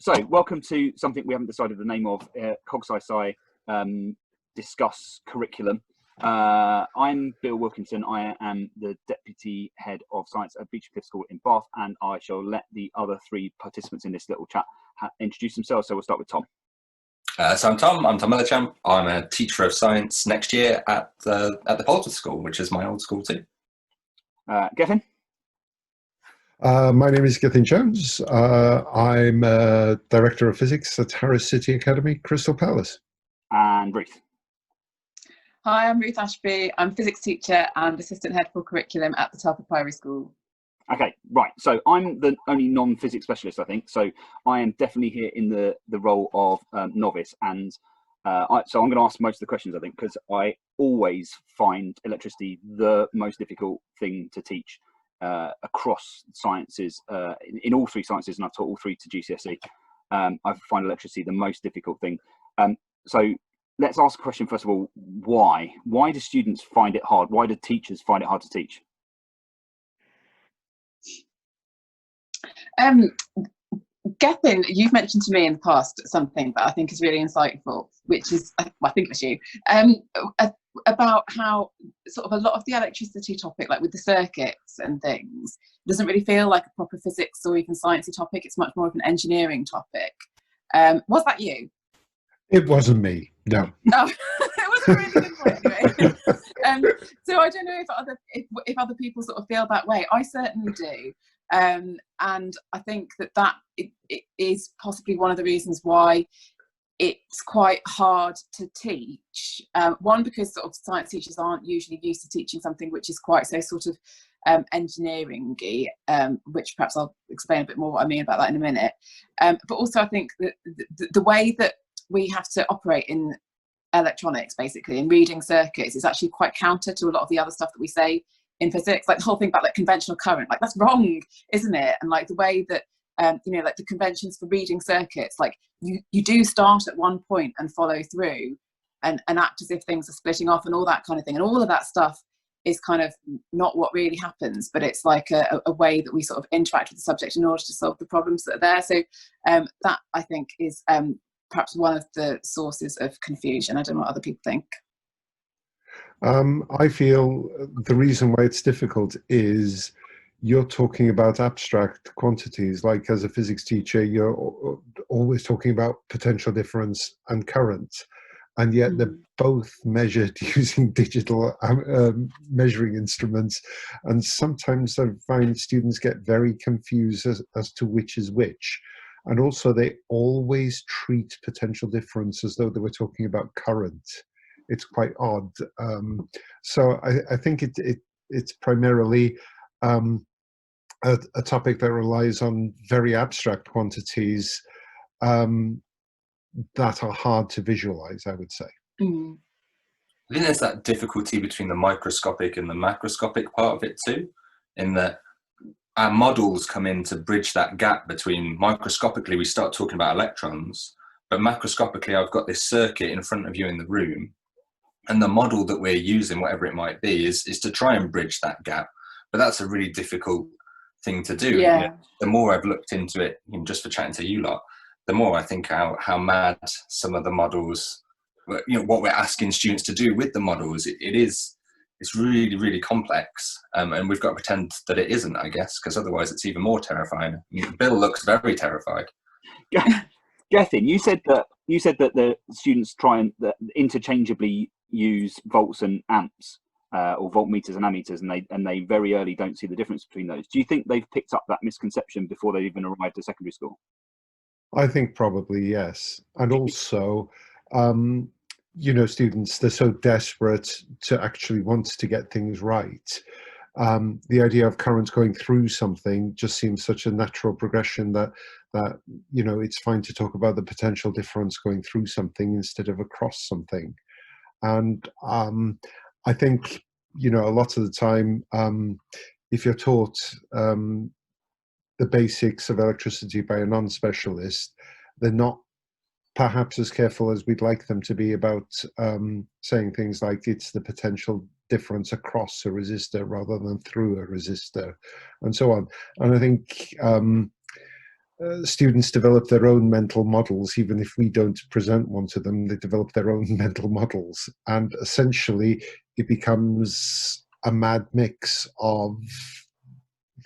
So, welcome to something we haven't decided the name of, CogSciSci Discuss Curriculum. I'm Bill Wilkinson. I am the Deputy Head of Science at Beechcliff School in Bath, and I shall let the other three participants in this little chat introduce themselves. So we'll start with Tom. So I'm Tom Mellichamp. I'm a teacher of science next year at the Polter School, which is my old school too. Gethin? My name is Gethin Jones. I'm Director of Physics at Harris City Academy, Crystal Palace. And Ruth. Hi, I'm Ruth Ashby. I'm Physics teacher and Assistant Head for Curriculum at the Telford Priory School. Okay, right. So I'm the only non-physics specialist, I think. So I am definitely here in the role of novice. And so I'm going to ask most of the questions, I think, because I always find electricity the most difficult thing to teach. Across sciences, in all three sciences, and I've taught all three to GCSE, I find electricity the most difficult thing. So let's ask a question first of all. Why? Why do students find it hard? Why do teachers find it hard to teach? Gethin, you've mentioned to me in the past something that I think is really insightful, which is, I think it was you, about how sort of a lot of the electricity topic, like with the circuits and things, doesn't really feel like a proper physics or even sciencey topic. It's much more of an engineering topic. Was that you? It wasn't me, no. No, it was a really good point anyway. So I don't know if other people sort of feel that way. I certainly do. And I think that it is possibly one of the reasons why it's quite hard to teach. One, because sort of science teachers aren't usually used to teaching something which is quite so sort of engineering-y, which perhaps I'll explain a bit more what I mean about that in a minute. But also I think that the way that we have to operate in electronics, basically, in reading circuits, is actually quite counter to a lot of the other stuff that we say in physics, like the whole thing about like conventional current, like that's wrong, isn't it? And like the way that like the conventions for reading circuits, like you do start at one point and follow through and act as if things are splitting off and all that kind of thing, and all of that stuff is kind of not what really happens, but it's like a way that we sort of interact with the subject in order to solve the problems that are there. So that I think is perhaps one of the sources of confusion. I don't know what other people think. I feel the reason why it's difficult is you're talking about abstract quantities. Like as a physics teacher, you're always talking about potential difference and current, and yet they're both measured using digital measuring instruments. And sometimes I find students get very confused as to which is which. And also they always treat potential difference as though they were talking about current. It's quite odd. So I think it's primarily a topic that relies on very abstract quantities that are hard to visualize, I would say. I think there's that difficulty between the microscopic and the macroscopic part of it too, in that our models come in to bridge that gap between microscopically we start talking about electrons, but macroscopically I've got this circuit in front of you in the room. And the model that we're using, whatever it might be, is to try and bridge that gap. But that's a really difficult thing to do. Yeah. You know, the more I've looked into it, just for chatting to you lot, the more I think how mad some of the models, what we're asking students to do with the models, it's really, really complex. And we've got to pretend that it isn't, I guess, because otherwise it's even more terrifying. I mean, Bill looks very terrified. Gethin, you said that the students try and interchangeably use volts and amps, or voltmeters and ammeters, and they very early don't see the difference between those. Do you think they've picked up that misconception before they even arrived at secondary school? I think probably yes. And also, students, they're so desperate to actually want to get things right. The idea of current going through something just seems such a natural progression that it's fine to talk about the potential difference going through something instead of across something. And I think a lot of the time, if you're taught the basics of electricity by a non-specialist, they're not perhaps as careful as we'd like them to be about saying things like it's the potential difference across a resistor rather than through a resistor, and so on. And I think students develop their own mental models. Even if we don't present one to them, they develop their own mental models. And essentially, it becomes a mad mix of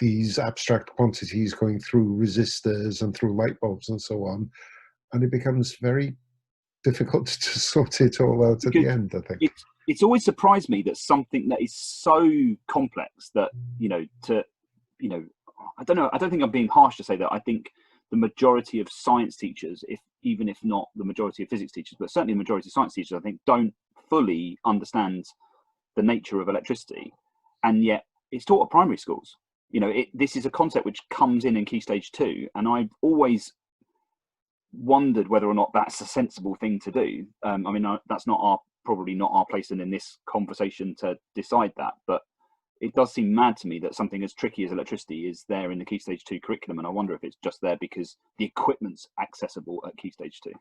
these abstract quantities going through resistors and through light bulbs and so on. And it becomes very difficult to sort it all out at the end, I think. It's always surprised me that something that is so complex that, I don't know, I don't think I'm being harsh to say that. I think the majority of science teachers, even if not the majority of physics teachers, but certainly the majority of science teachers, I think, don't fully understand the nature of electricity. And yet it's taught at primary schools. This is a concept which comes in Key Stage 2, and I've always wondered whether or not that's a sensible thing to do. That's probably not our place in this conversation to decide that, but it does seem mad to me that something as tricky as electricity is there in the Key Stage 2 curriculum, and I wonder if it's just there because the equipment's accessible at Key Stage 2.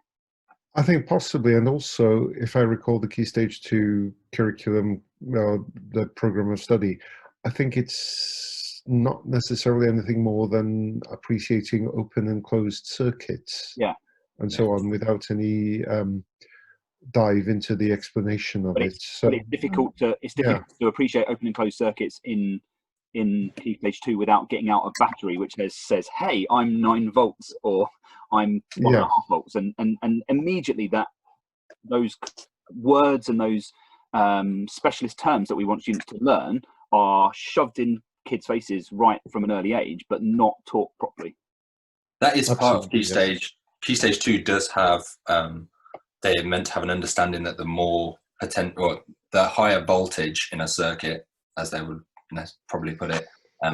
I think possibly, and also, if I recall the Key Stage 2 curriculum, the program of study, I think it's not necessarily anything more than appreciating open and closed circuits, and so on, without any dive into the explanation of it. So it's difficult to appreciate open and closed circuits in Key Stage 2 without getting out a battery which says, hey, I'm 9 volts or I'm 1.5 volts, and immediately those words and those specialist terms that we want students to learn are shoved in kids' faces right from an early age, but not taught properly. That is part of Key Stage. Key Stage 2 does have, they are meant to have an understanding that the more the higher voltage in a circuit, as they would probably put it,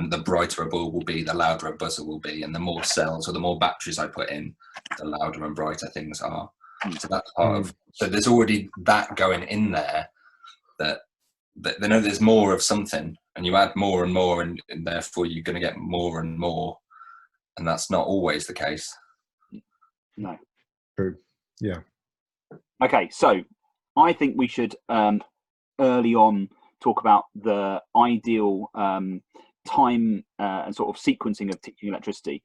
the brighter a bulb will be, the louder a buzzer will be, and the more cells or the more batteries I put in, the louder and brighter things are. So that's part of. So there's already that going in there, that they know there's more of something, and you add more and more, and therefore you're going to get more and more, and that's not always the case. No. True. Yeah. Okay, so I think we should early on talk about the ideal time and sort of sequencing of teaching electricity.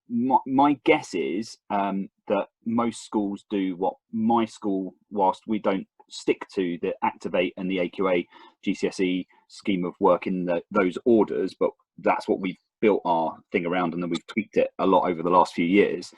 My guess is that most schools do what my school, whilst we don't stick to the Activate and the AQA GCSE scheme of work in those orders, but that's what we've built our thing around, and then we've tweaked it a lot over the last few years.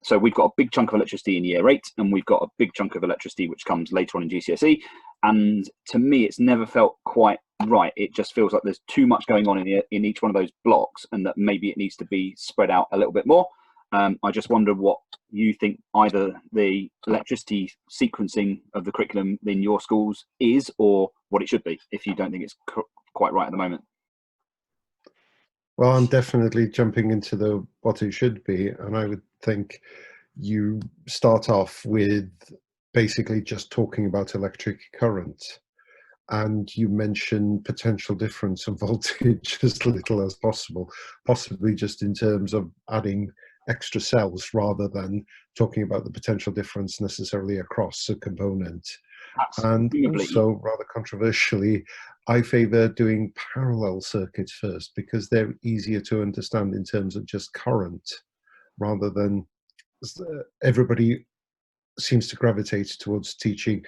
So we've got a big chunk of electricity in year 8, and we've got a big chunk of electricity which comes later on in GCSE. And to me, it's never felt quite right. It just feels like there's too much going on in each one of those blocks, and that maybe it needs to be spread out a little bit more. I just wonder what you think either the electricity sequencing of the curriculum in your schools is, or what it should be, if you don't think it's quite right at the moment. Well, I'm definitely jumping into what it should be, and I would think you start off with basically just talking about electric current, and you mention potential difference of voltage as little as possible, possibly just in terms of adding extra cells rather than talking about the potential difference necessarily across a component. And also, rather controversially, I favour doing parallel circuits first, because they're easier to understand in terms of just current, rather than everybody seems to gravitate towards teaching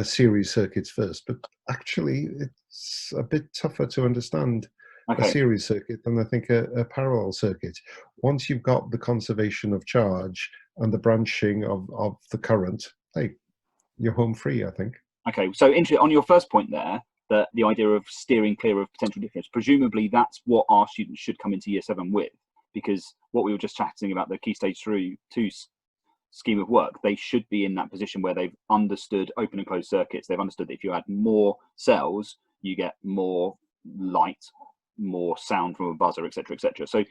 series circuits first. But actually, it's a bit tougher to understand a series circuit than I think a parallel circuit. Once you've got the conservation of charge and the branching of the current, hey, you're home free, I think. Okay, so on your first point there, the idea of steering clear of potential difference, presumably that's what our students should come into year 7 with, because what we were just chatting about, the Key Stage 2 scheme of work, they should be in that position where they've understood open and closed circuits. They've understood that if you add more cells, you get more light, more sound from a buzzer, etc., etc. So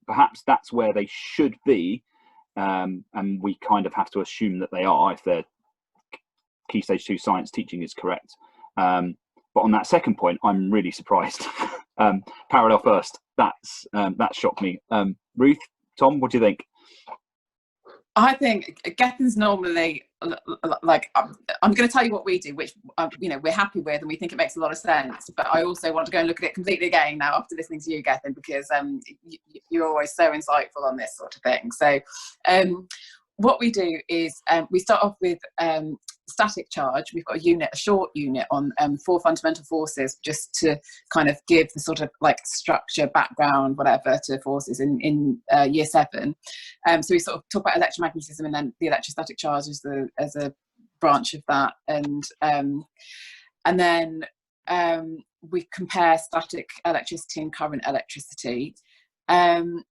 perhaps that's where they should be, and we kind of have to assume that they are, if their Key Stage 2 science teaching is correct. But on that second point, I'm really surprised. Parallel first, that shocked me. Ruth, Tom, what do you think? I think Gethin's normally like, I'm going to tell you what we do, which we're happy with and we think it makes a lot of sense. But I also want to go and look at it completely again now after listening to you, Gethin, because you're always so insightful on this sort of thing. So what we do is we start off with static charge. We've got a short unit on 4 fundamental forces, just to kind of give the sort of like structure, background, whatever, to forces in year 7. So we sort of talk about electromagnetism, and then the electrostatic charge as a branch of that, and then we compare static electricity and current electricity. And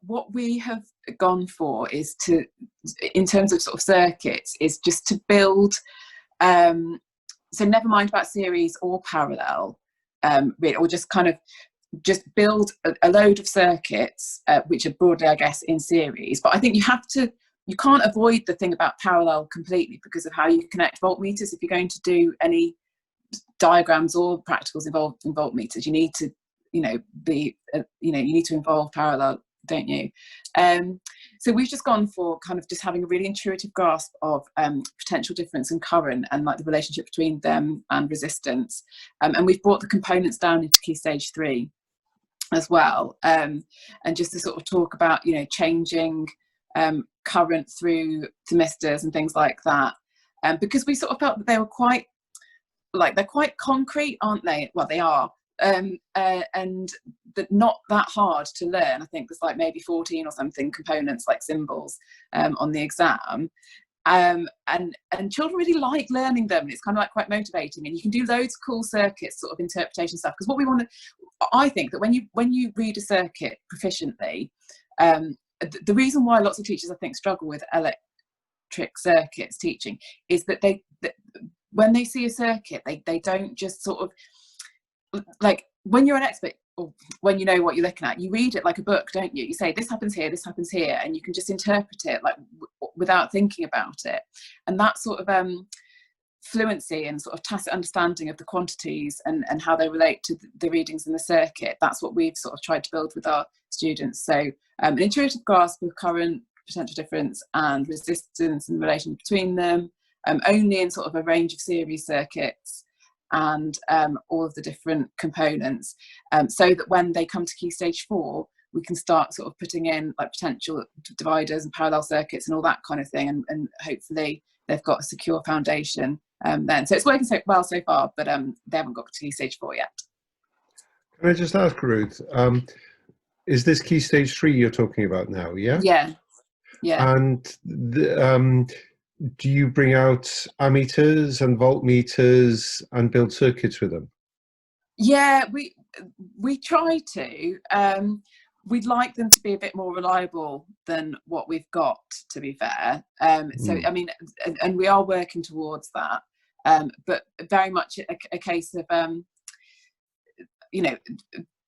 what we have gone for is to, in terms of sort of circuits, is just to build, so never mind about series or parallel, or just kind of just build a load of circuits, which are broadly, I guess, in series. But I think you can't avoid the thing about parallel completely because of how you connect voltmeters. If you're going to do any diagrams or practicals involved in voltmeters, you need to, you need to involve parallel, don't you? So we've just gone for kind of just having a really intuitive grasp of potential difference in current and like the relationship between them and resistance. And we've brought the components down into Key Stage 3 as well. And just to sort of talk about, changing current through themistors and things like that. Because we sort of felt that they were they're quite concrete, aren't they? Well, they are. And that not that hard to learn. I think there's like maybe 14 or something components, like symbols, on the exam. And children really like learning them. It's kind of like quite motivating, and you can do loads of cool circuits, sort of interpretation stuff. Because what we want to, I think that when you read a circuit proficiently, the reason why lots of teachers, I think, struggle with electric circuits teaching is that when they see a circuit, they don't just sort of, like, when you're an expert, or when you know what you're looking at, you read it like a book, don't you? You say, this happens here, and you can just interpret it like without thinking about it. And that sort of fluency and sort of tacit understanding of the quantities and how they relate to the readings in the circuit, that's what we've sort of tried to build with our students. So an intuitive grasp of current, potential difference and resistance and relation between them, only in sort of a range of series circuits, and all of the different components, so that when they come to Key Stage 4, we can start sort of putting in like potential dividers and parallel circuits and all that kind of thing, and hopefully they've got a secure foundation then. So it's working so well so far, but they haven't got to Key Stage 4 yet. Can I just ask, Ruth, is this Key Stage 3 you're talking about now, yeah? Yeah. And do you bring out ammeters and voltmeters and build circuits with them? Yeah, we try to. We'd like them to be a bit more reliable than what we've got, to be fair. So, I mean, and we are working towards that, but very much a case of,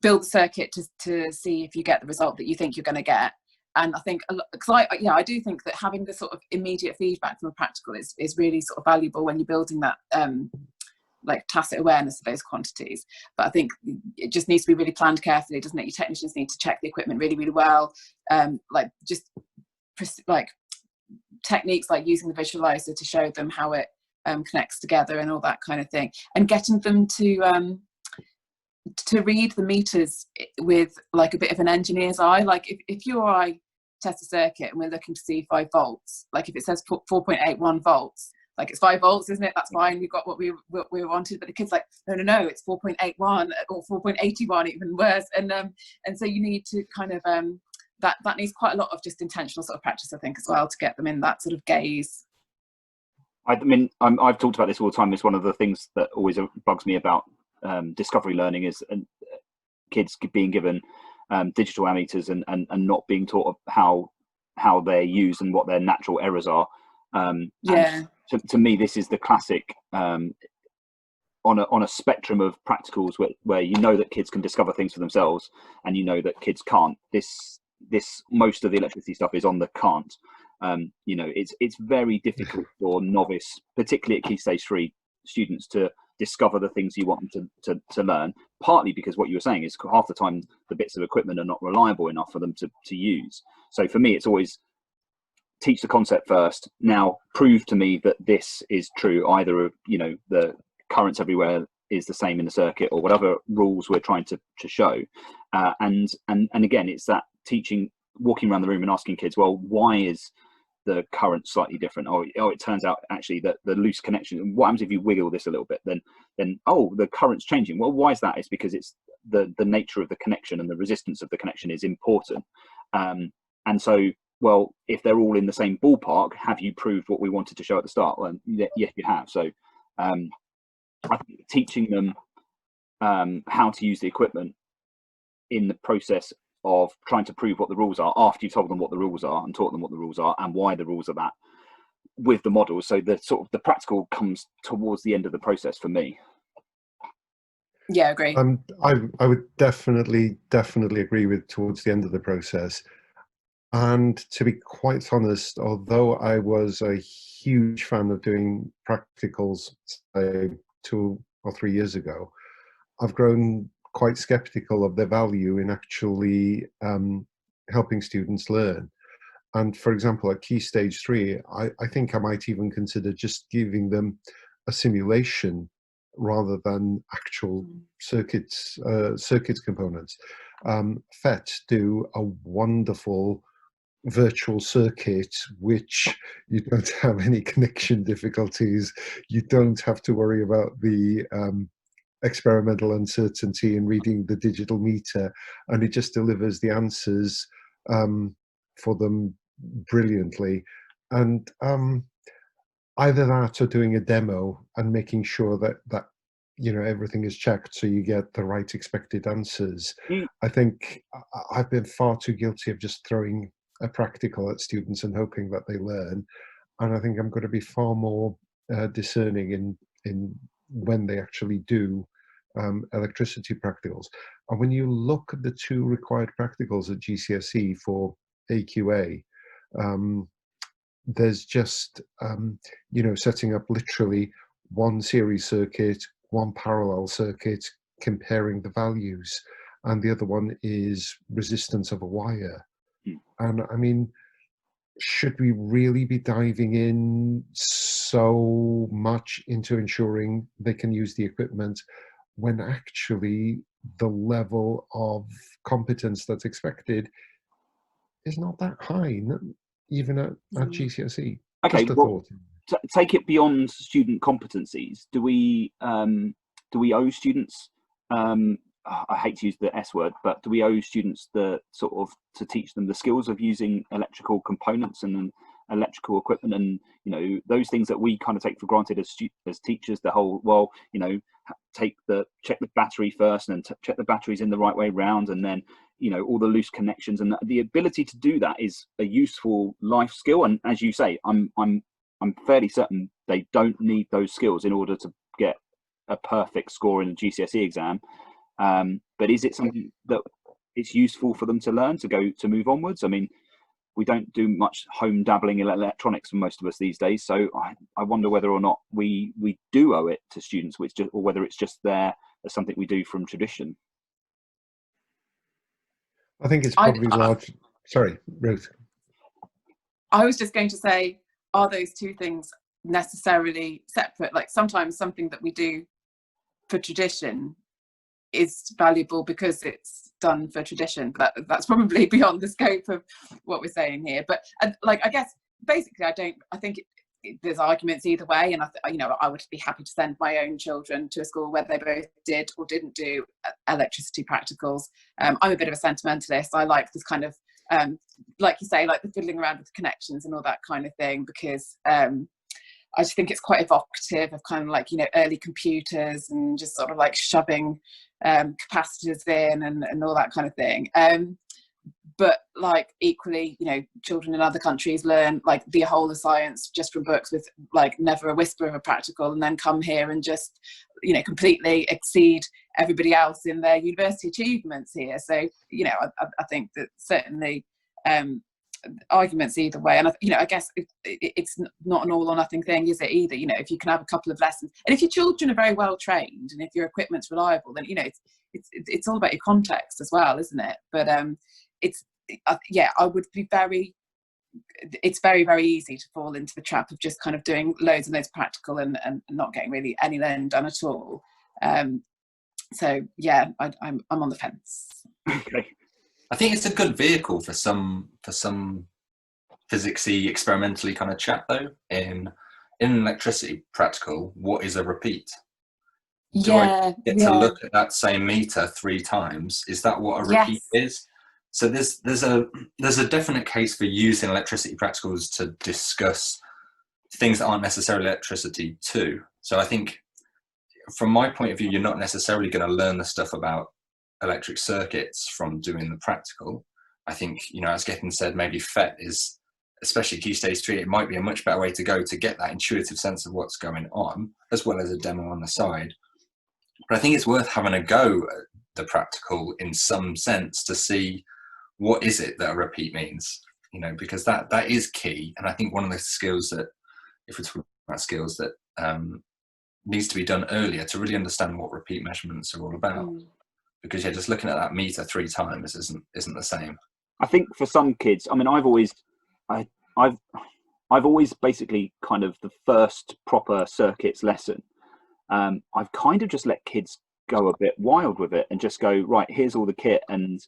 build the circuit to see if you get the result that you think you're going to get. And I think, because I do think that having the sort of immediate feedback from a practical is really sort of valuable when you're building that like tacit awareness of those quantities. But I think it just needs to be really planned carefully, doesn't it? Your technicians need to check the equipment really, really well. Like techniques like using the visualizer to show them how it connects together and all that kind of thing, and getting them to read the meters with like a bit of an engineer's eye. Like if you or I test a circuit and we're looking to see 5 volts, like if it says 4.81 volts, like it's 5 volts, isn't it? That's fine, we've got what we wanted. But the kid's like, no, it's 4.81 or 4.81, even worse. And so you need to kind of that needs quite a lot of just intentional sort of practice, I think, as well, to get them in that sort of gaze. I mean, I've talked about this all the time. It's one of the things that always bugs me about discovery learning is kids being given digital ammeters and not being taught how they're used and what their natural errors are. To me, this is the classic on a spectrum of practicals where you know that kids can discover things for themselves and you know that kids can't. This most of the electricity stuff is on the can't. It's very difficult for novice, particularly at Key Stage 3 students, to discover the things you want them to learn, partly because what you were saying is half the time the bits of equipment are not reliable enough for them to use. So for me, it's always teach the concept first, now prove to me that this is true, either of the currents everywhere is the same in the circuit, or whatever rules we're trying to show. And again, it's that teaching, walking around the room and asking kids, well, why is the current slightly different? Oh, it turns out actually that the loose connection, what happens if you wiggle this a little bit, then oh, the current's changing. Well, why is that? It's because it's the nature of the connection, and the resistance of the connection is important. And so, well, if they're all in the same ballpark, have you proved what we wanted to show at the start? Well, yes, you have. So I think teaching them how to use the equipment in the process of trying to prove what the rules are, after you told them what the rules are and taught them what the rules are and why the rules are that, with the models. So the sort of the practical comes towards the end of the process for me. Yeah, agree. I would definitely agree with towards the end of the process. And to be quite honest, although I was a huge fan of doing practicals, say 2 or 3 years ago, I've grown quite skeptical of their value in actually helping students learn. And for example, at Key Stage 3, I think I might even consider just giving them a simulation rather than actual circuits components. FET do a wonderful virtual circuit which you don't have any connection difficulties, you don't have to worry about the experimental uncertainty in reading the digital meter, and it just delivers the answers for them brilliantly. And either that or doing a demo and making sure that you know everything is checked so you get the right expected answers. I think I've been far too guilty of just throwing a practical at students and hoping that they learn, and I think I'm going to be far more discerning in when they actually do electricity practicals. And when you look at the 2 required practicals at GCSE for AQA, there's just you know, setting up literally one series circuit, one parallel circuit, comparing the values, and the other one is resistance of a wire. And I mean, should we really be diving in so much into ensuring they can use the equipment when actually the level of competence that's expected is not that high, even at GCSE? Okay, Just a well, thought. Take it beyond student competencies. Do we owe students, I hate to use the S word, but do we owe students the sort of to teach them the skills of using electrical components and electrical equipment, and you know, those things that we kind of take for granted as teachers? The whole, well, you know, check the battery first, and then check the batteries in the right way round, and then, you know, all the loose connections, and the ability to do that is a useful life skill. And as you say, I'm fairly certain they don't need those skills in order to get a perfect score in a GCSE exam. But is it something that it's useful for them to learn to move onwards? I mean, we don't do much home dabbling in electronics for most of us these days, so I wonder whether or not we do owe it to students, or whether it's just there as something we do from tradition. I think it's probably large. Sorry, Ruth. I was just going to say, are those 2 things necessarily separate? Like sometimes something that we do for tradition is valuable because it's done for tradition. That's probably beyond the scope of what we're saying here. But like, I guess basically, I think there's arguments either way, and I would be happy to send my own children to a school where they both did or didn't do electricity practicals. I'm a bit of a sentimentalist. I like this kind of like you say, like the fiddling around with the connections and all that kind of thing, because I just think it's quite evocative of kind of like, you know, early computers and just sort of like shoving capacitors in and all that kind of thing. But like equally, you know, children in other countries learn like the whole of science just from books with like never a whisper of a practical, and then come here and just, you know, completely exceed everybody else in their university achievements here. So, you know, I think that certainly arguments either way. And I guess it's not an all or nothing thing, is it, either? You know, if you can have a couple of lessons, and if your children are very well trained, and if your equipment's reliable, then, you know, it's all about your context as well, isn't it? But I would be it's very, very easy to fall into the trap of just kind of doing loads and loads of practical and not getting really any learning done at all. So yeah, I'm on the fence. Okay. I think it's a good vehicle for some physicsy experimentally kind of chat though. In electricity practical, what is a repeat? Do I get to look at that same meter 3 times? Is that what a repeat is? So there's a definite case for using electricity practicals to discuss things that aren't necessarily electricity too. So I think from my point of view, you're not necessarily going to learn the stuff about electric circuits from doing the practical. I think, you know, as Gethin said, maybe FET is, especially Key Stage 3, it might be a much better way to go to get that intuitive sense of what's going on, as well as a demo on the side. But I think it's worth having a go at the practical in some sense to see what is it that a repeat means, you know, because that is key. And I think one of the skills that, if we're talking about skills that needs to be done earlier to really understand what repeat measurements are all about. Because yeah, just looking at that meter 3 times isn't the same. I think for some kids, I mean, I've always basically kind of the first proper circuits lesson. I've kind of just let kids go a bit wild with it and just go, right, here's all the kit, and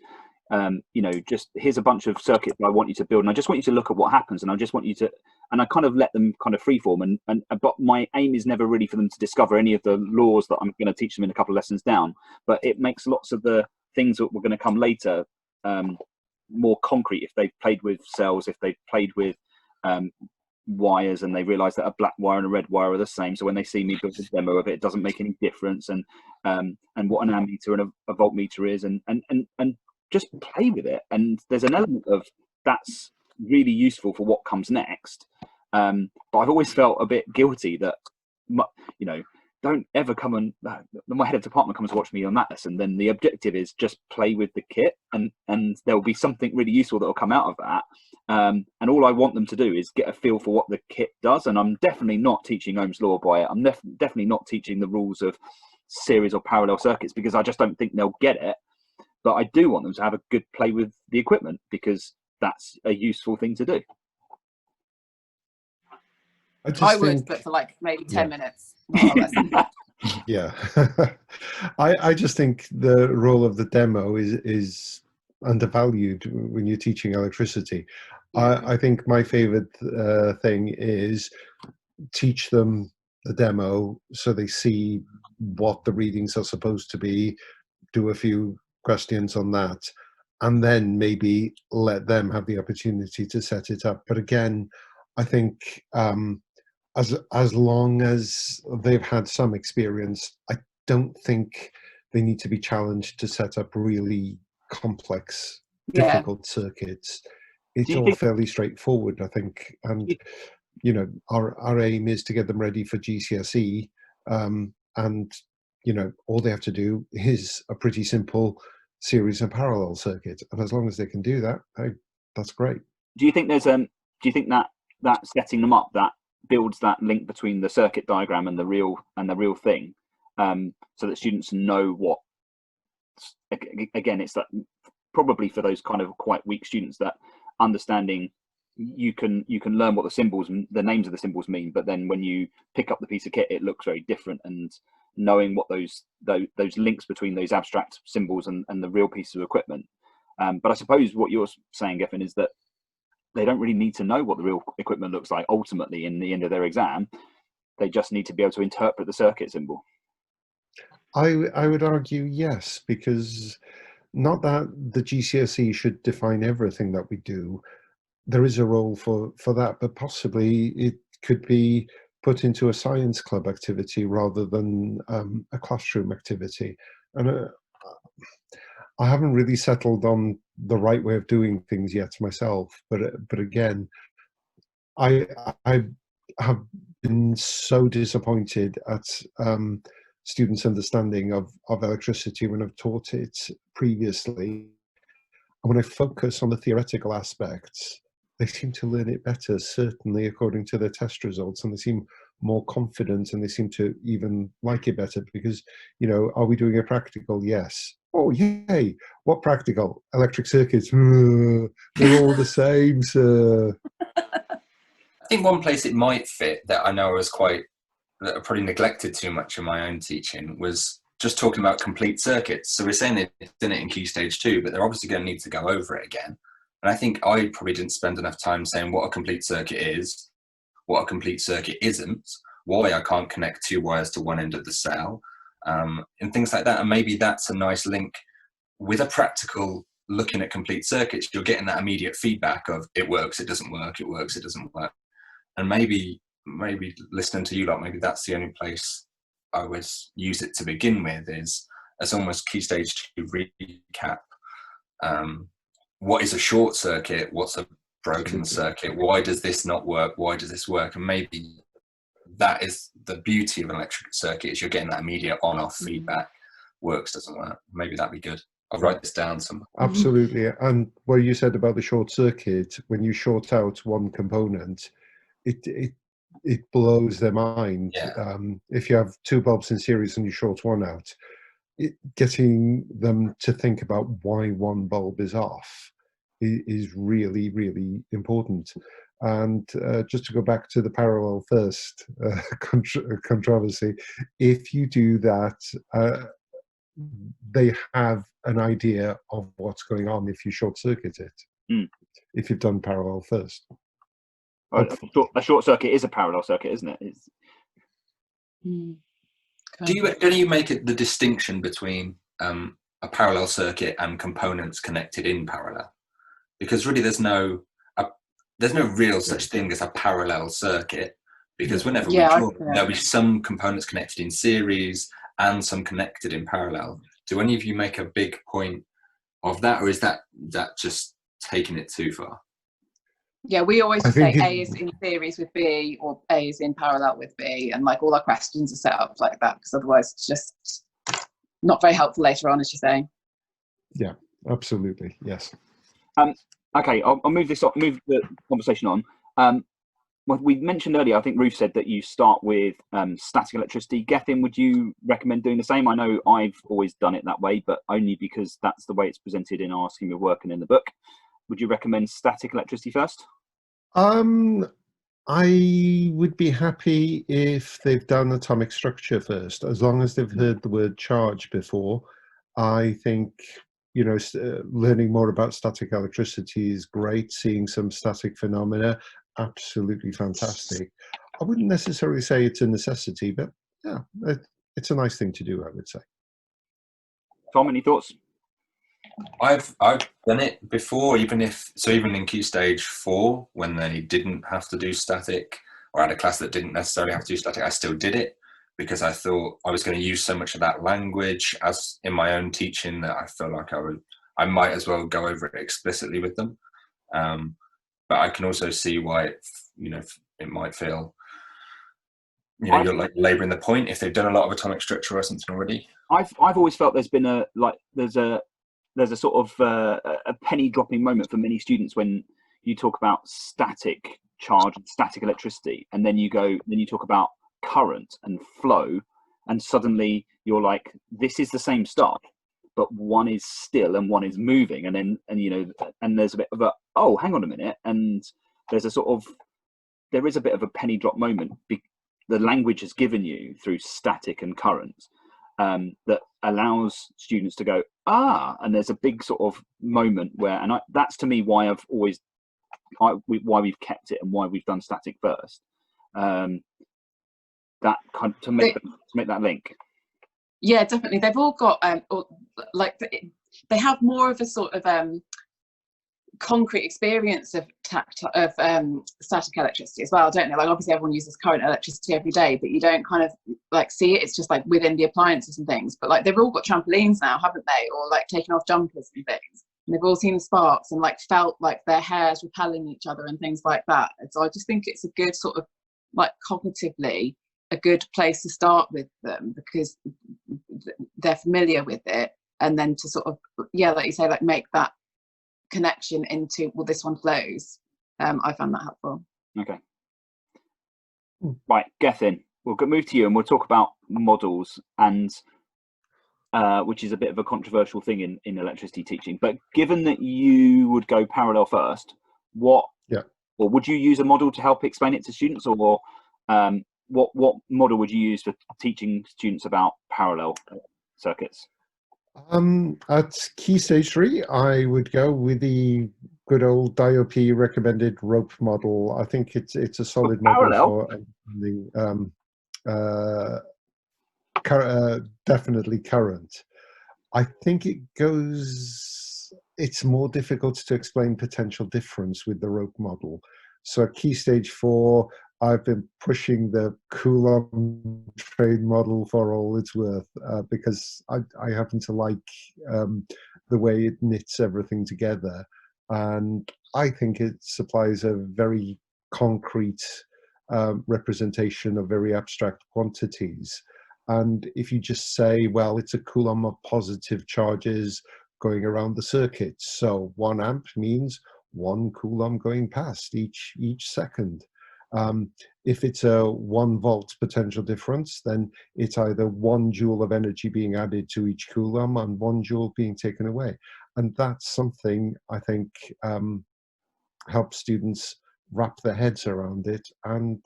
you know, just here's a bunch of circuits I want you to build, and I just want you to look at what happens, and I just want you to, and I kind of let them kind of freeform, and but my aim is never really for them to discover any of the laws that I'm going to teach them in a couple of lessons down, but it makes lots of the things that were going to come later more concrete if they've played with cells, if they've played with wires, and they realize that a black wire and a red wire are the same, so when they see me build a demo of it, it doesn't make any difference, and what an ammeter and a voltmeter is, and just play with it. And there's an element of that's really useful for what comes next, but I've always felt a bit guilty that, you know, don't ever come and my head of department comes to watch me on that lesson, then the objective is just play with the kit, and there'll be something really useful that will come out of that, and all I want them to do is get a feel for what the kit does. And I'm definitely not teaching Ohm's law by it. I'm definitely not teaching the rules of series or parallel circuits, because I just don't think they'll get it. But I do want them to have a good play with the equipment, because that's a useful thing to do. I would, but for like maybe 10 minutes. Yeah. I just think the role of the demo is undervalued when you're teaching electricity. I think my favorite thing is teach them the demo so they see what the readings are supposed to be, do a few questions on that, and then maybe let them have the opportunity to set it up. But again, I think as long as they've had some experience, I don't think they need to be challenged to set up really complex, difficult circuits. It's all fairly straightforward, I think. And you know, our aim is to get them ready for GCSE, and you know, all they have to do is a pretty simple series and parallel circuit, and as long as they can do that, hey, that's great. Do you think there's do you think that setting them up, that builds that link between the circuit diagram and the real thing, so that students know what, again, it's that probably for those kind of quite weak students, that understanding you can learn what the symbols, the names of the symbols mean, but then when you pick up the piece of kit, it looks very different, and knowing what those links between those abstract symbols and the real piece of equipment. But I suppose what you're saying, Gethin, is that they don't really need to know what the real equipment looks like ultimately in the end of their exam. They just need to be able to interpret the circuit symbol. I would argue yes, because not that the GCSE should define everything that we do. There is a role for that, but possibly it could be put into a science club activity rather than a classroom activity. And I haven't really settled on the right way of doing things yet myself. But again, I have been so disappointed at students' understanding of electricity when I've taught it previously. And when I focus on the theoretical aspects, they seem to learn it better, certainly according to their test results, and they seem more confident, and they seem to even like it better because, you know, are we doing a practical? Yes. Oh, yay. What practical? Electric circuits. They're all the same, sir. I think one place it might fit that I know I was quite that are probably neglected too much in my own teaching was just talking about complete circuits. So we're saying it's in it in Key Stage 2, but they're obviously going to need to go over it again. And I think I probably didn't spend enough time saying what a complete circuit is, what a complete circuit isn't, why I can't connect 2 wires to one end of the cell, and things like that. And maybe that's a nice link with a practical looking at complete circuits. You're getting that immediate feedback of it works, it doesn't work, it works, it doesn't work. And maybe listening to you lot, maybe that's the only place I would use it to begin with, is as almost Key Stage 2 recap. What is a short circuit? What's a broken circuit? Why does this not work? Why does this work? And maybe that is the beauty of an electric circuit, is you're getting that immediate on-off feedback. Works, doesn't work. Maybe that'd be good. I'll write this down somewhere. Absolutely. And what you said about the short circuit, when you short out one component, it blows their mind. Yeah. If you have 2 bulbs in series and you short one out, getting them to think about why one bulb is off is really, really important. And just to go back to the parallel first controversy, if you do that, they have an idea of what's going on if you short circuit it, if you've done parallel first. A short circuit is a parallel circuit, isn't it? Do you make it the distinction between a parallel circuit and components connected in parallel? Because really there's no real such thing as a parallel circuit, because whenever we talk, there'll be some components connected in series and some connected in parallel. Do any of you make a big point of that, or is that just taking it too far? Yeah, we always just say A is in series with B, or A is in parallel with B, and like all our questions are set up like that, because otherwise it's just not very helpful later on, as you're saying. Yeah, absolutely, yes. Okay, I'll move the conversation on. Well, we mentioned earlier, I think Ruth said that you start with static electricity. Gethin, would you recommend doing the same? I know I've always done it that way, but only because that's the way it's presented in our scheme of work and in the book. Would you recommend static electricity first? I would be happy if they've done atomic structure first, as long as they've heard the word charge before. I think, you know, learning more about static electricity is great. Seeing some static phenomena, absolutely fantastic. I wouldn't necessarily say it's a necessity, but yeah, it's a nice thing to do, I would say. Tom, any thoughts? I've done it before, even in Key Stage 4, when they didn't have to do static, or had a class that didn't necessarily have to do static, I still did it, because I thought I was going to use so much of that language as in my own teaching that I felt like I might as well go over it explicitly with them. But I can also see why it might feel, you're like labouring the point if they've done a lot of atomic structure or something already. I've always felt there's been there's a sort of a penny dropping moment for many students when you talk about static charge and static electricity, and then you talk about current and flow, and suddenly you're like, this is the same stuff, but one is still and one is moving, and there's a bit of a, oh, hang on a minute, and there is a bit of a penny drop moment. The language has given you through static and current that allows students to go, and there's a big sort of moment where, and that's to me why why we've kept it and why we've done static first. That kind of, to make that link. Yeah, definitely. They've all got they have more of a sort of concrete experience of static electricity as well, don't they? Like, obviously everyone uses current electricity every day, but you don't kind of like see it. It's just like within the appliances and things. But like, they've all got trampolines now, haven't they? Or like taking off jumpers and things. And they've all seen sparks and like felt like their hairs repelling each other and things like that. And so I just think it's a good sort of, like, cognitively a good place to start with them, because they're familiar with it, and then to sort of, like you say, like make that connection into, well, this one flows. I found that helpful. Okay. Right, Gethin, we'll move to you and we'll talk about models, and which is a bit of a controversial thing in electricity teaching. But given that you would go parallel first, or would you use a model to help explain it to students, or what model would you use for teaching students about parallel circuits? At Key Stage 3, I would go with the good old DIOP recommended rope model. I think it's a solid model for definitely current. I think it's more difficult to explain potential difference with the rope model. So at Key Stage 4, I've been pushing the Coulomb train model for all it's worth, because I happen to like the way it knits everything together. And I think it supplies a very concrete representation of very abstract quantities. And if you just say, well, it's a Coulomb of positive charges going around the circuit, so 1 amp means 1 Coulomb going past each second. If it's a 1 volt potential difference, then it's either 1 joule of energy being added to each Coulomb and 1 joule being taken away. And that's something I think helps students wrap their heads around it. And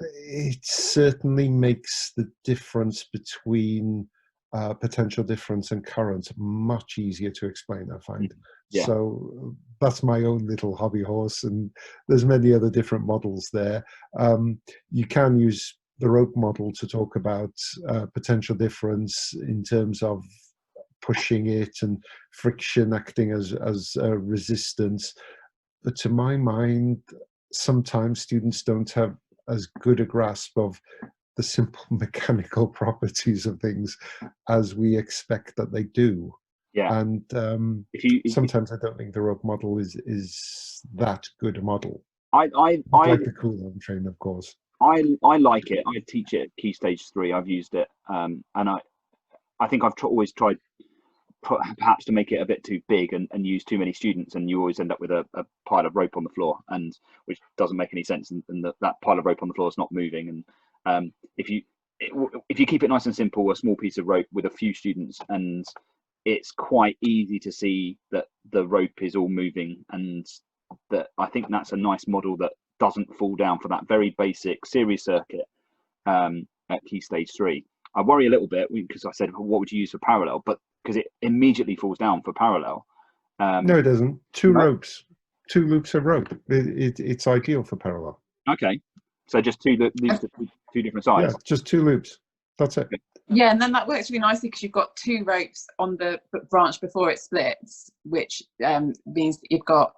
it certainly makes the difference between potential difference and current much easier to explain, I find. Yeah. So that's my own little hobby horse, and there's many other different models there. You can use the rope model to talk about potential difference in terms of pushing it and friction acting as resistance. But to my mind, sometimes students don't have as good a grasp of the simple mechanical properties of things as we expect that they do. Yeah. And sometimes I don't think the rope model is that good a model. I like the Coulomb train, of course. I like it. I teach it at Key Stage 3. I've used it, and I think I've always tried perhaps to make it a bit too big and use too many students, and you always end up with a pile of rope on the floor, and which doesn't make any sense, and that pile of rope on the floor is not moving. And if you keep it nice and simple, a small piece of rope with a few students, and it's quite easy to see that the rope is all moving, and that I think that's a nice model that doesn't fall down for that very basic series circuit at Key Stage 3. I worry a little bit because I said, what would you use for parallel? But because it immediately falls down for parallel. No, it doesn't. Two ropes, 2 loops of rope. It's ideal for parallel. Okay, so just two different sides. Yeah, just 2 loops. That's it. Yeah, and then that works really nicely because you've got 2 ropes on the branch before it splits, which means that you've got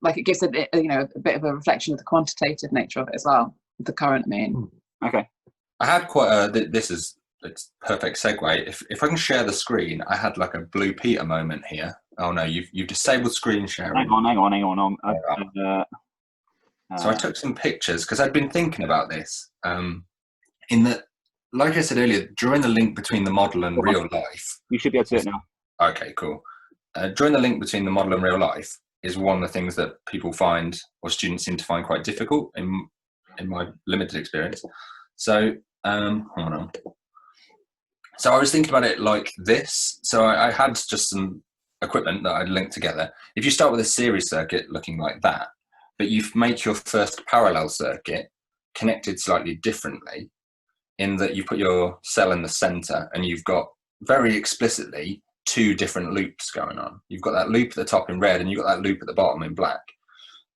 like it gives a bit of a reflection of the quantitative nature of it as well. The current, I mean. Okay. I had quite a. It's perfect segue. If I can share the screen, I had like a Blue Peter moment here. Oh no, you've disabled screen sharing. Hang on. So I took some pictures because I'd been thinking about this. In that, like I said earlier, drawing the link between the model and real life. You should be able to do it now. Okay, cool. Drawing the link between the model and real life is one of the things that people find, or students seem to find, quite difficult in my limited experience. So hold on. So I was thinking about it like this. So I had just some equipment that I'd linked together. If you start with a series circuit looking like that, but you make your first parallel circuit connected slightly differently, in that you put your cell in the center and you've got very explicitly 2 different loops going on. You've got that loop at the top in red and you've got that loop at the bottom in black.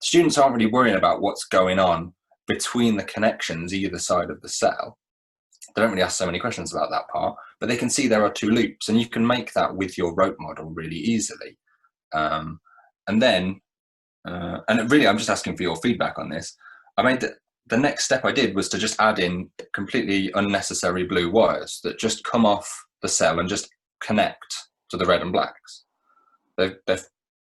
Students aren't really worrying about what's going on between the connections either side of the cell. They don't really ask so many questions about that part, but they can see there are 2 loops, and you can make that with your rope model really easily. And really, I'm just asking for your feedback on this. I made the next step I did was to just add in completely unnecessary blue wires that just come off the cell and just connect to the red and blacks. They've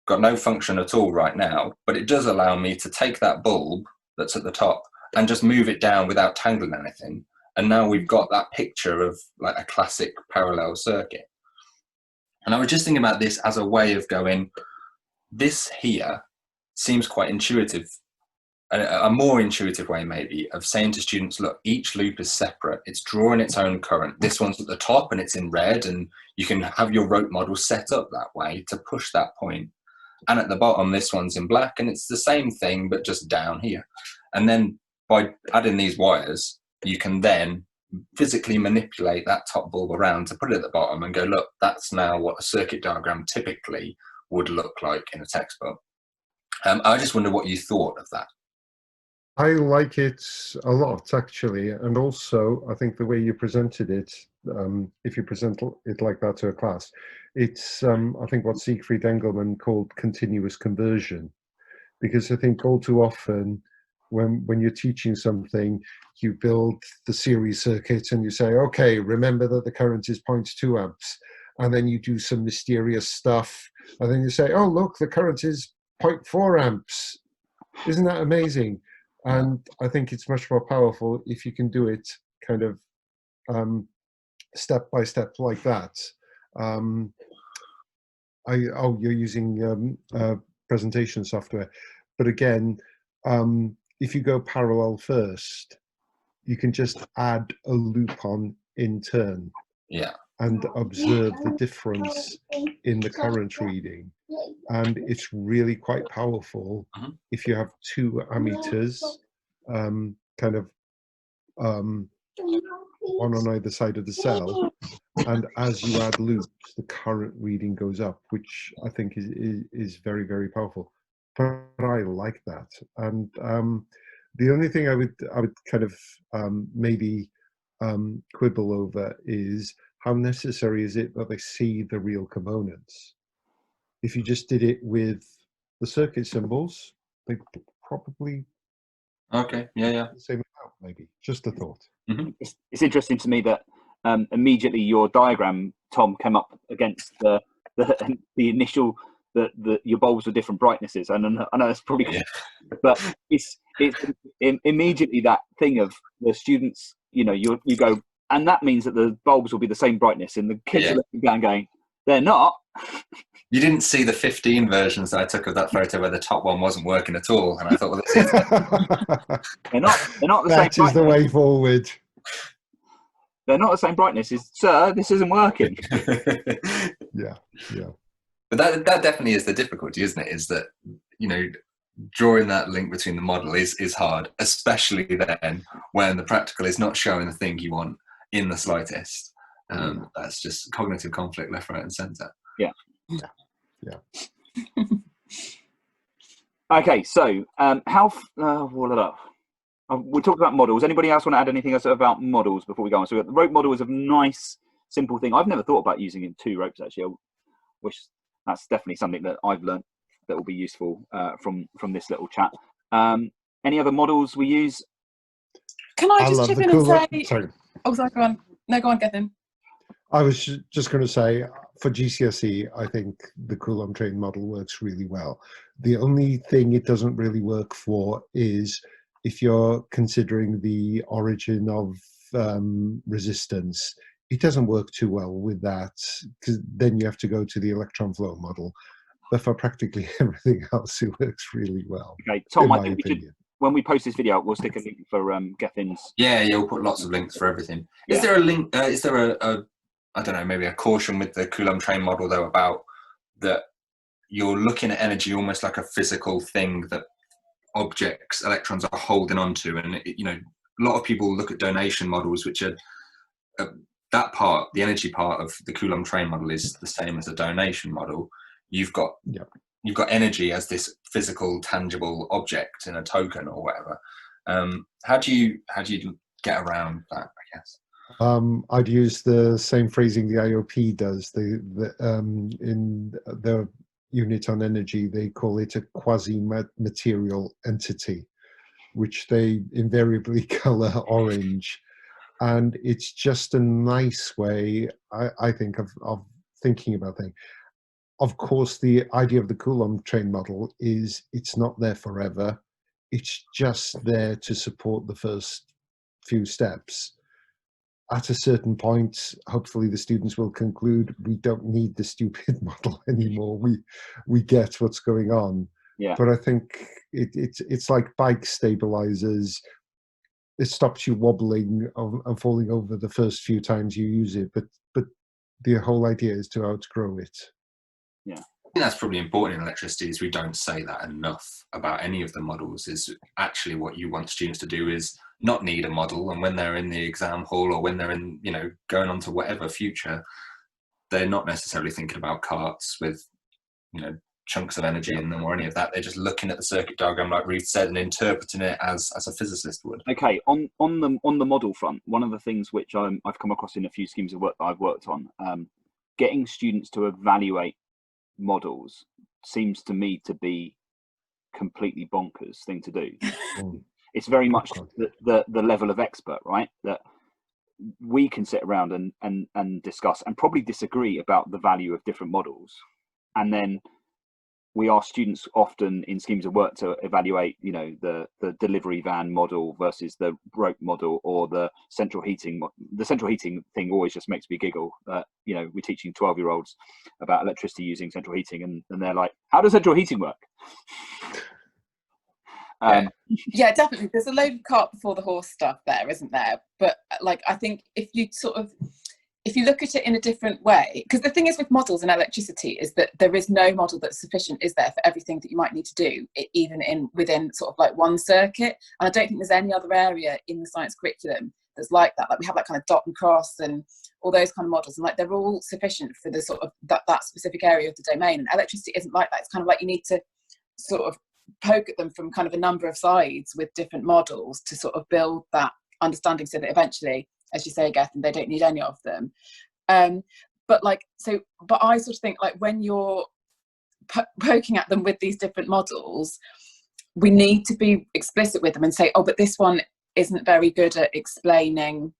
got no function at all right now, but it does allow me to take that bulb that's at the top and just move it down without tangling anything. And now we've got that picture of like a classic parallel circuit. And I was just thinking about this as a way of going, this here seems quite intuitive, a more intuitive way maybe of saying to students, look, each loop is separate. It's drawing its own current. This one's at the top and it's in red, and you can have your rope model set up that way to push that point. And at the bottom, this one's in black, and it's the same thing, but just down here. And then by adding these wires, you can then physically manipulate that top bulb around to put it at the bottom and go, look, that's now what a circuit diagram typically would look like in a textbook. I just wonder what you thought of that. I like it a lot, actually, and also I think the way you presented it, if you present it like that to a class, it's I think what Siegfried Engelmann called continuous conversion, because I think all too often when you're teaching something, you build the series circuit and you say, okay, remember that the current is 0.2 amps, and then you do some mysterious stuff, and then you say, oh look, the current is 0.4 amps. Isn't that amazing? And I think it's much more powerful if you can do it kind of step by step like that. You're using presentation software, but again, if you go parallel first, you can just add a loop on in turn, and observe the difference in the current reading. And it's really quite powerful if you have two ammeters, kind of one on either side of the cell, and as you add loops, the current reading goes up, which I think is very, very powerful. But I like that. And the only thing I would kind of maybe quibble over is how necessary is it that they see the real components? If you just did it with the circuit symbols, they probably the same amount, maybe. Just a thought. It's interesting to me that immediately your diagram, Tom, came up against the initial that your bulbs were different brightnesses, and I know that's probably, but it's immediately that thing of the students. You know, you go, and that means that the bulbs will be the same brightness, and the kids are looking down, going, they're not. You didn't see the 15 versions that I took of that photo where the top one wasn't working at all, and I thought, well, this is they're not the same. That is the way forward. They're not the same brightness. Sir, this isn't working. Yeah. But that definitely is the difficulty, isn't it? Is that, you know, drawing that link between the model is hard, especially then when the practical is not showing the thing you want in the slightest. That's just cognitive conflict left, right, and centre. Yeah. Okay, so we talked about models. Anybody else want to add anything else about models before we go on? So the rope model is a nice, simple thing. I've never thought about using in 2 ropes, actually. I wish that's definitely something that I've learned that will be useful from this little chat. Any other models we use? Can I just chip in and say... Sorry. Oh, sorry, go on. No, go on, Gethin. I was just going to say, for GCSE, I think the Coulomb train model works really well. The only thing it doesn't really work for is if you're considering the origin of resistance. It doesn't work too well with that, because then you have to go to the electron flow model. But for practically everything else, it works really well. Okay, Tom, I think we should, when we post this video, we'll stick a link for Gethin's. Yeah, we'll put lots of links for everything. Is there a link? Is there a I don't know, maybe a caution with the Coulomb train model though, about that you're looking at energy almost like a physical thing that objects, electrons are holding onto, and you know, a lot of people look at donation models, which are that part, the energy part of the Coulomb train model is the same as a donation model. You've got energy as this physical, tangible object in a token or whatever. How do you get around that, I guess? I'd use the same phrasing the IOP does. In the unit on energy, they call it a quasi-material entity, which they invariably color orange. And it's just a nice way, I think, of thinking about things. Of course, the idea of the Coulomb train model is it's not there forever. It's just there to support the first few steps. At a certain point, hopefully the students will conclude we don't need the stupid model anymore. We get what's going on. Yeah. But I think it's like bike stabilizers. It stops you wobbling and falling over the first few times you use it. But the whole idea is to outgrow it. Yeah. think that's probably important in electricity, is we don't say that enough about any of the models. Is actually what you want students to do is not need a model, and when they're in the exam hall or when they're in, you know, going on to whatever future, they're not necessarily thinking about carts with, you know, chunks of energy in them or any of that. They're just looking at the circuit diagram, like Ruth said, and interpreting it as a physicist would. Okay, on the model front, one of the things which I've come across in a few schemes of work that I've worked on, getting students to evaluate models seems to me to be completely bonkers thing to do. It's very much the level of expert, right? That we can sit around and discuss and probably disagree about the value of different models, and then we ask students often in schemes of work to evaluate, you know, the delivery van model versus the rope model, or the central heating. The central heating thing always just makes me giggle. You know, we're teaching 12-year-olds about electricity using central heating, and they're like, how does central heating work? Yeah, definitely. There's a load of cart before the horse stuff there, isn't there? But like, I think if you look at it in a different way, because the thing is with models in electricity is that there is no model that's sufficient, is there, for everything that you might need to do, even within sort of like one circuit. And I don't think there's any other area in the science curriculum that's like that. Like we have that kind of dot and cross and all those kind of models, and like they're all sufficient for the sort of that specific area of the domain. And electricity isn't like that. It's kind of like you need to sort of poke at them from kind of a number of sides with different models to sort of build that understanding, so that eventually, as you say, Gethin, they don't need any of them. But I sort of think, like, when you're poking at them with these different models, we need to be explicit with them and say, oh, but this one isn't very good at explaining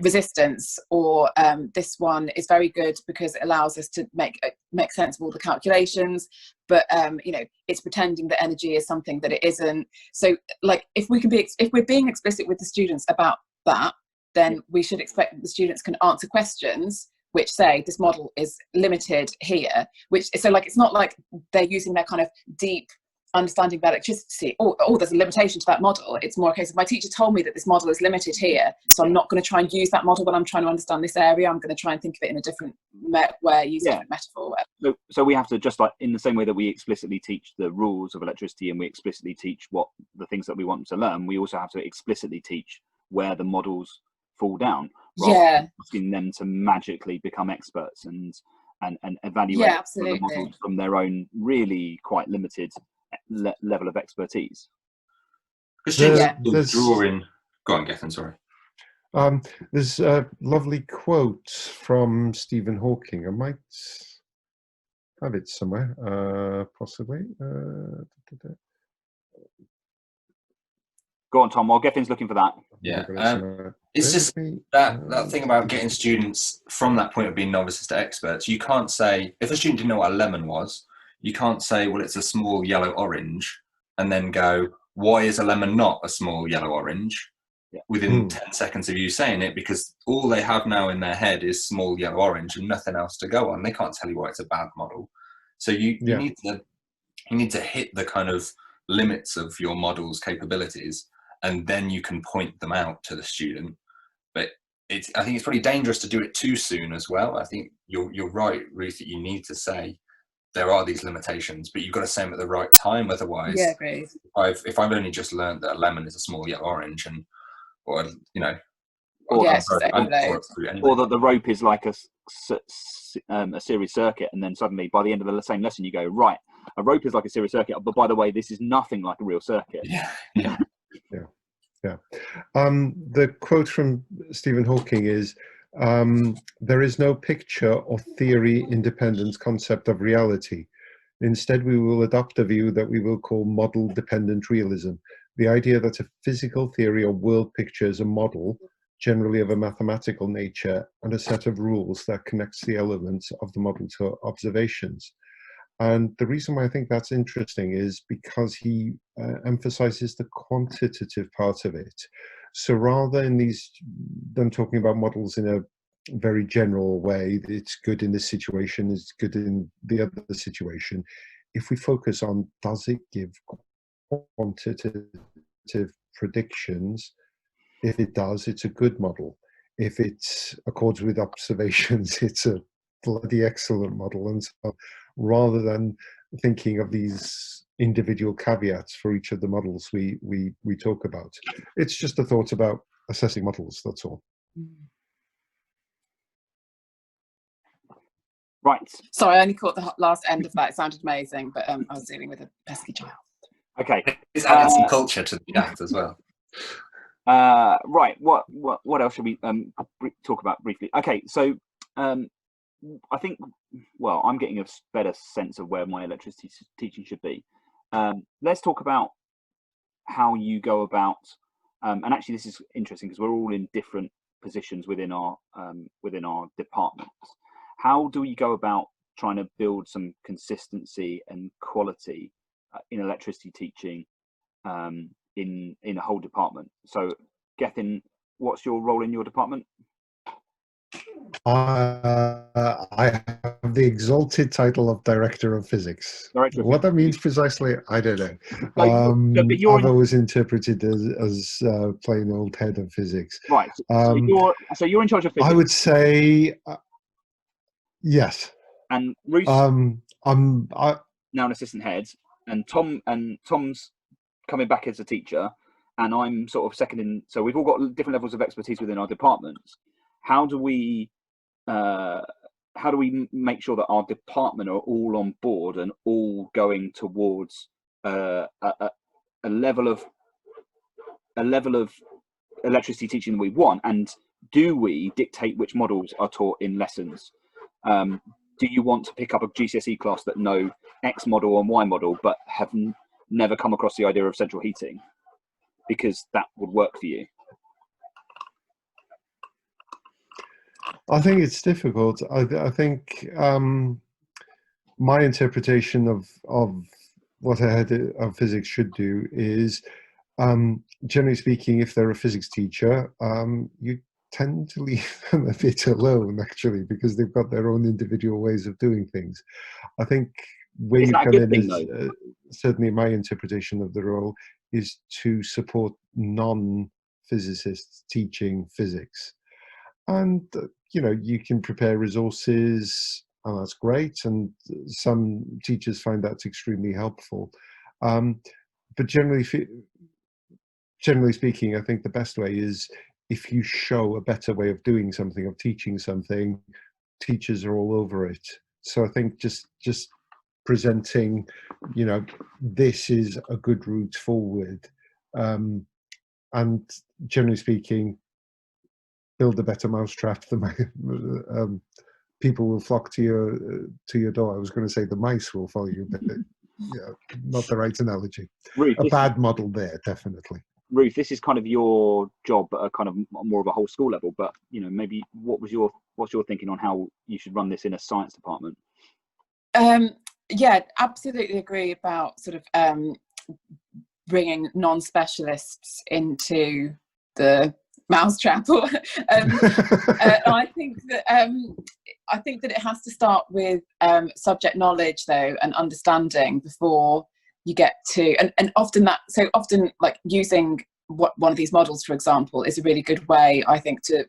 resistance, or this one is very good because it allows us to make sense of all the calculations, but it's pretending that energy is something that it isn't. So like, if we're being explicit with the students about that, then we should expect that the students can answer questions which say this model is limited here, so like, it's not like they're using their kind of deep understanding about electricity, there's a limitation to that model. It's more a case of, my teacher told me that this model is limited here, so I'm not going to try and use that model when I'm trying to understand this area. I'm going to try and think of it in a different way, use a different metaphor. So we have to, just like in the same way that we explicitly teach the rules of electricity and we explicitly teach what the things that we want them to learn, we also have to explicitly teach where the models fall down, rather than asking them to magically become experts and evaluate the models from their own really quite limited level of expertise. There's drawing. Go on, Gethin, sorry. There's a lovely quote from Stephen Hawking. I might have it somewhere, possibly. Go on, Tom, while Gethin's looking for that. Yeah, it's just that thing about getting students from that point of being novices to experts. You can't say, if a student didn't know what a lemon was, you can't say, well, it's a small yellow orange, and then go, why is a lemon not a small yellow orange? Within 10 seconds of you saying it, because all they have now in their head is small yellow orange and nothing else to go on. They can't tell you why it's a bad model. So you need to hit the kind of limits of your model's capabilities, and then you can point them out to the student. But I think it's pretty dangerous to do it too soon as well. I think you're right, Ruth, that you need to say there are these limitations, but you've got to say them at the right time. Otherwise, great. If I've only just learned that a lemon is a small yellow orange, or that the rope is like a series circuit, and then suddenly by the end of the same lesson you go, right, a rope is like a series circuit, but by the way, this is nothing like a real circuit. The quote from Stephen Hawking is, there is no picture or theory independent concept of reality. Instead, we will adopt a view that we will call model dependent realism. The idea that a physical theory or world picture is a model, generally of a mathematical nature, and a set of rules that connects the elements of the model to observations. And the reason why I think that's interesting is because he emphasizes the quantitative part of it. So rather than talking about models in a very general way, it's good in this situation, it's good in the other situation, if we focus on, does it give quantitative predictions? If it does, it's a good model. If it accords with observations, it's a bloody excellent model. And so rather than thinking of these individual caveats for each of the models we talk about, it's just a thought about assessing models, that's all. Right. Sorry, I only caught the last end of that. It sounded amazing, but I was dealing with a pesky child. Okay. It's adding some culture to the act as well. Right. What else should we talk about briefly? Okay. So I think, well, I'm getting a better sense of where my electricity teaching should be. Let's talk about how you go about, and actually this is interesting because we're all in different positions within our departments. How do we go about trying to build some consistency and quality in electricity teaching in a whole department? So, Gethin, what's your role in your department? I have the exalted title of Director of Physics. What that means precisely, I don't know. I've always interpreted as plain old head of physics. Right. So you're in charge of physics. I would say yes. And Ruth, I'm now an assistant head, and Tom's coming back as a teacher, and I'm sort of second in. So we've all got different levels of expertise within our departments. How do we make sure that our department are all on board and all going towards a level of electricity teaching that we want? And do we dictate which models are taught in lessons? Do you want to pick up a GCSE class that know X model and Y model but have never come across the idea of central heating? Because that would work for you. I think it's difficult. I think my interpretation of what a head of physics should do is, generally speaking, if they're a physics teacher, you tend to leave them a bit alone, actually, because they've got their own individual ways of doing things. I think where you come in is, certainly my interpretation of the role is to support non-physicists teaching physics. And, you know, you can prepare resources, and that's great. And some teachers find that's extremely helpful. But generally speaking, I think the best way is if you show a better way of doing something, of teaching something, teachers are all over it. So I think just presenting, you know, this is a good route forward. And generally speaking, build a better mousetrap. People will flock to your door. I was going to say the mice will follow you, but yeah, not the right analogy. Ruth, a bad model there, definitely. Ruth, this is kind of your job at a kind of more of a whole school level, but you know, maybe what's your thinking on how you should run this in a science department? Yeah, absolutely agree about sort of bringing non-specialists into the mousetrap. I think that it has to start with subject knowledge, though, and understanding before you get to, and often like using one of these models, for example, is a really good way, I think, to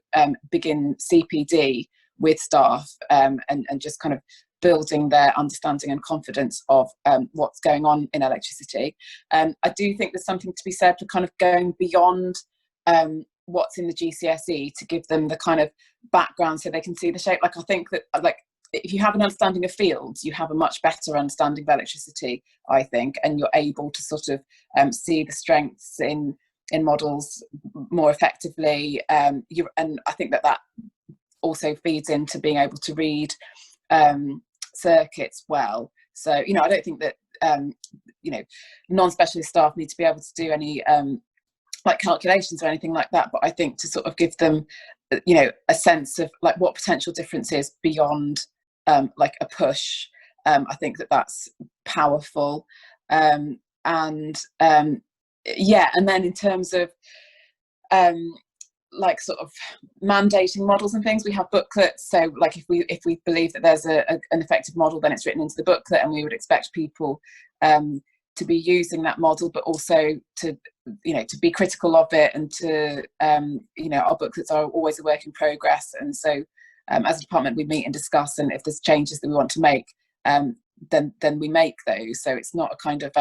begin CPD with staff, and just kind of building their understanding and confidence of what's going on in electricity. I do think there's something to be said for kind of going beyond what's in the GCSE to give them the kind of background so they can see the shape. Like, I think that, like, if you have an understanding of fields, you have a much better understanding of electricity, I think, and you're able to sort of see the strengths in models more effectively. And I think that also feeds into being able to read circuits well. So, you know, I don't think that you know, non-specialist staff need to be able to do any like calculations or anything like that, but I think to sort of give them, you know, a sense of like what potential difference is beyond like a push. I think that that's powerful. Yeah, and then in terms of like sort of mandating models and things, we have booklets. So like if we believe that there's an effective model, then it's written into the booklet, and we would expect people to be using that model, but also to, you know, to be critical of it, and to, you know, our booklets are always a work in progress, and so as a department, we meet and discuss, and if there's changes that we want to make, then we make those. So it's not a kind of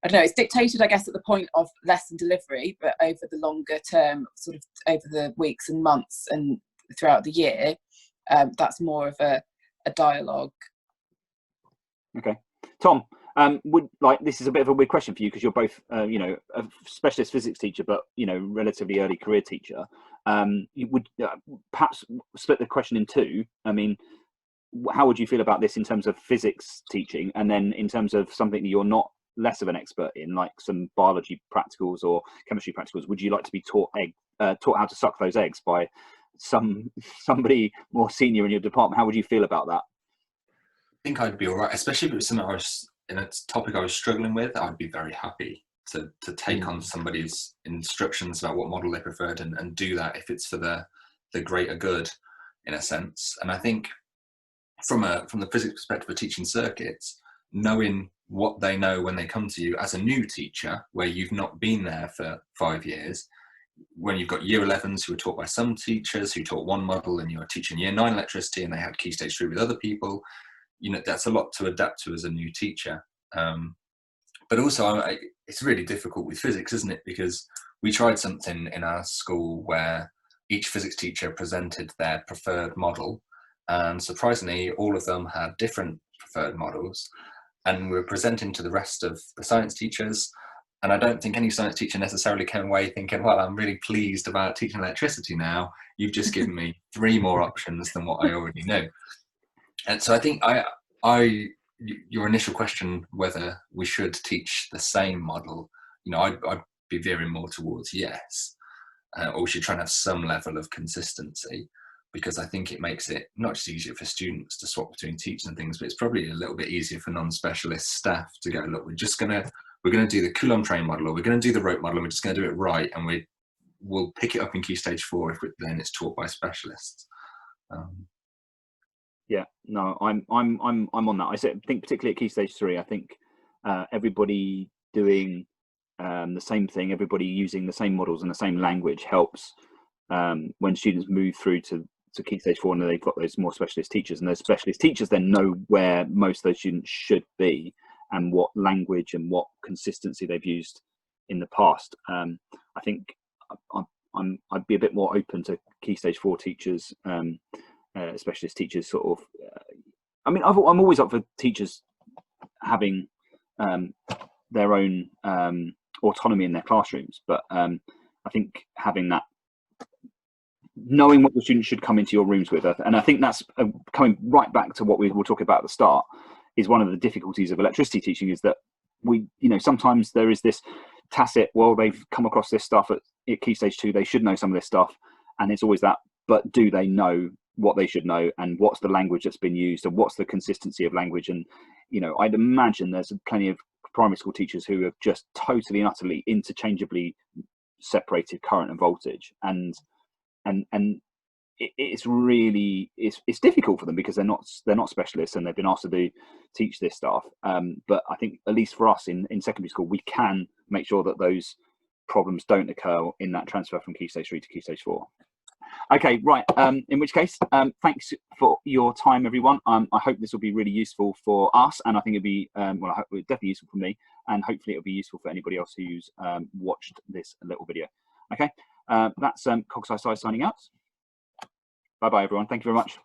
I don't know, it's dictated, I guess, at the point of lesson delivery, but over the longer term, sort of over the weeks and months and throughout the year, that's more of a dialogue. Okay, Tom, this is a bit of a weird question for you because you're both, you know, a specialist physics teacher, but you know, relatively early career teacher. You would perhaps split the question in two. I mean, how would you feel about this in terms of physics teaching, and then in terms of something that you're not less of an expert in, like some biology practicals or chemistry practicals? Would you like to be taught how to suck those eggs by somebody more senior in your department? How would you feel about that? I think I'd be all right, especially if it was something in a topic I was struggling with. I'd be very happy to take on somebody's instructions about what model they preferred and do that if it's for the greater good, in a sense. And I think from the physics perspective of teaching circuits, knowing what they know when they come to you as a new teacher, where you've not been there for 5 years, when you've got year 11s who were taught by some teachers who taught one model, and you're teaching year 9 electricity and they had Key Stage 3 with other people, you know, that's a lot to adapt to as a new teacher. But also it's really difficult with physics, isn't it? Because we tried something in our school where each physics teacher presented their preferred model, and surprisingly all of them had different preferred models, and we were presenting to the rest of the science teachers, and I don't think any science teacher necessarily came away thinking, well, I'm really pleased about teaching electricity now. You've just given me 3 more options than what I already knew. And so I think your initial question, whether we should teach the same model, you know, I'd be veering more towards yes, or we should try and have some level of consistency, because I think it makes it not just easier for students to swap between teaching and things, but it's probably a little bit easier for non-specialist staff to go, look, we're going to do the Coulomb train model, or we're going to do the rope model, and we're just going to do it right, and we'll pick it up in Key Stage 4 if then it's taught by specialists. Yeah, no, I'm on that. I think particularly at Key Stage 3, I think everybody doing the same thing, everybody using the same models and the same language helps when students move through to Key Stage 4, and they've got those more specialist teachers, and those specialist teachers then know where most of those students should be and what language and what consistency they've used in the past. I think I'd be a bit more open to Key Stage 4 teachers, specialist teachers, sort of. I mean, I'm always up for teachers having their own autonomy in their classrooms, but I think having that, knowing what the students should come into your rooms with, and I think that's coming right back to what we were talking about at the start, is one of the difficulties of electricity teaching, is that sometimes there is this tacit, well, they've come across this stuff at Key Stage 2, they should know some of this stuff, and it's always that, but do they know what they should know, and what's the language that's been used, and what's the consistency of language? And I'd imagine there's plenty of primary school teachers who have just totally and utterly interchangeably separated current and voltage, and it's really it's difficult for them because they're not specialists, and they've been asked to teach this stuff. But I think, at least for us in secondary school, we can make sure that those problems don't occur in that transfer from Key Stage 3 to Key Stage 4. Okay, right. In which case, thanks for your time, everyone. I hope this will be really useful for us, and I think it'll be I hope it's definitely useful for me, and hopefully it'll be useful for anybody else who's watched this little video. Okay, that's CogSciSci signing out. Bye bye, everyone. Thank you very much.